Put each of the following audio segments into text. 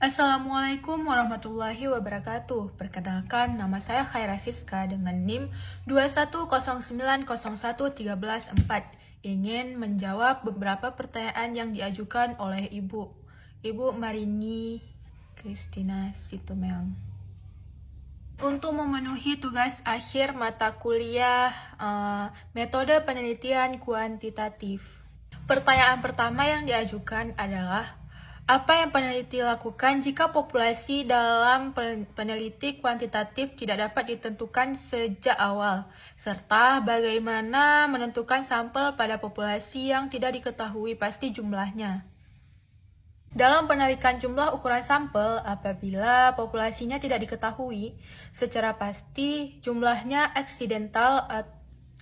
Assalamualaikum warahmatullahi wabarakatuh. Perkenalkan, nama saya Khaira Siska dengan NIM 210901314. Ingin menjawab beberapa pertanyaan yang diajukan oleh Ibu Marini Kristina Situmeon. Untuk memenuhi tugas akhir mata kuliah metode penelitian kuantitatif. Pertanyaan pertama yang diajukan adalah, apa yang peneliti lakukan jika populasi dalam peneliti kuantitatif tidak dapat ditentukan sejak awal, serta bagaimana menentukan sampel pada populasi yang tidak diketahui pasti jumlahnya? Dalam penarikan jumlah ukuran sampel, apabila populasinya tidak diketahui secara pasti jumlahnya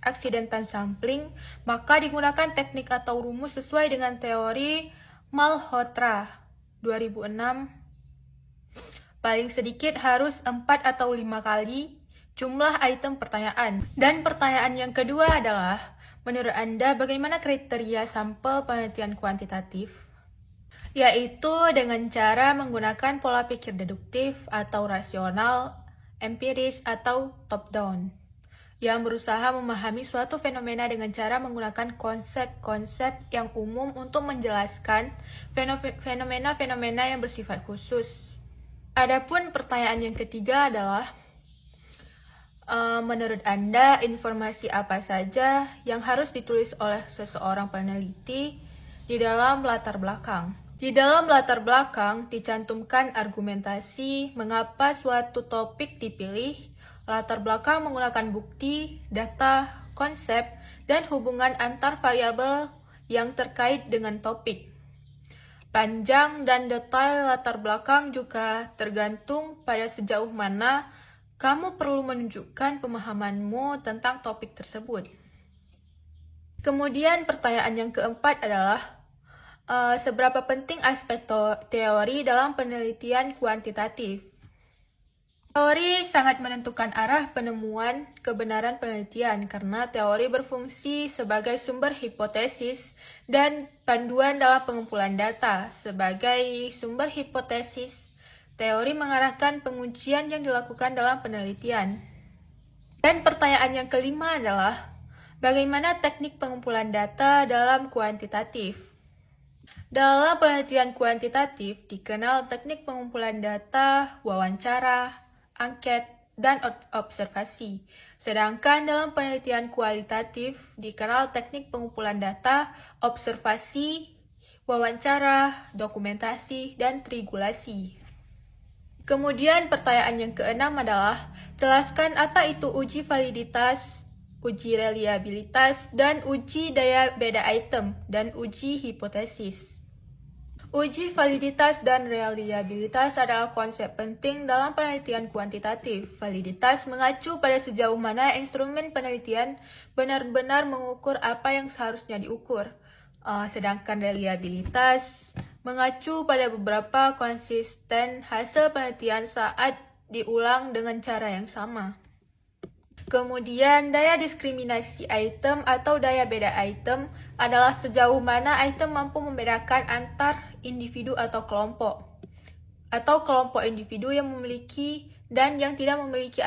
accidental sampling, maka digunakan teknik atau rumus sesuai dengan teori Malhotra 2006. Paling sedikit harus 4 atau 5 kali jumlah item pertanyaan. Dan pertanyaan yang kedua adalah, menurut Anda bagaimana kriteria sampel penelitian kuantitatif? Yaitu dengan cara menggunakan pola pikir deduktif atau rasional, empiris atau top-down, yang berusaha memahami suatu fenomena dengan cara menggunakan konsep-konsep yang umum untuk menjelaskan fenomena-fenomena yang bersifat khusus. Adapun pertanyaan yang ketiga adalah, menurut Anda informasi apa saja yang harus ditulis oleh seseorang peneliti di dalam latar belakang? Di dalam latar belakang dicantumkan argumentasi mengapa suatu topik dipilih, latar belakang menggunakan bukti, data, konsep, dan hubungan antar variabel yang terkait dengan topik. Panjang dan detail latar belakang juga tergantung pada sejauh mana kamu perlu menunjukkan pemahamanmu tentang topik tersebut. Kemudian pertanyaan yang keempat adalah, seberapa penting aspek teori dalam penelitian kuantitatif? Teori sangat menentukan arah penemuan kebenaran penelitian karena teori berfungsi sebagai sumber hipotesis dan panduan dalam pengumpulan data. Sebagai sumber hipotesis, teori mengarahkan pengujian yang dilakukan dalam penelitian. Dan pertanyaan yang kelima adalah, bagaimana teknik pengumpulan data dalam kuantitatif? Dalam penelitian kuantitatif dikenal teknik pengumpulan data, wawancara, angket, dan observasi. Sedangkan dalam penelitian kualitatif dikenal teknik pengumpulan data, observasi, wawancara, dokumentasi, dan triangulasi. Kemudian pertanyaan yang keenam adalah, jelaskan apa itu uji validitas, uji reliabilitas, dan uji daya beda item, dan uji hipotesis. Uji validitas dan reliabilitas adalah konsep penting dalam penelitian kuantitatif. Validitas mengacu pada sejauh mana instrumen penelitian benar-benar mengukur apa yang seharusnya diukur. Sedangkan reliabilitas mengacu pada beberapa konsisten hasil penelitian saat diulang dengan cara yang sama. Kemudian, daya diskriminasi item atau daya beda item adalah sejauh mana item mampu membedakan antar individu atau kelompok individu yang memiliki dan yang tidak memiliki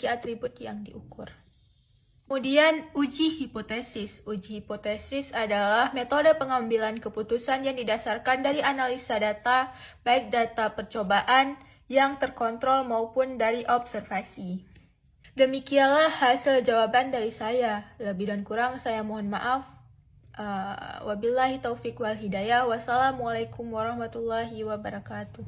atribut yang diukur. Kemudian, uji hipotesis. Uji hipotesis adalah metode pengambilan keputusan yang didasarkan dari analisa data, baik data percobaan yang terkontrol maupun dari observasi. Demikianlah hasil jawaban dari saya. Lebih dan kurang saya mohon maaf. Wabillahi taufiq wal hidayah. Wassalamualaikum warahmatullahi wabarakatuh.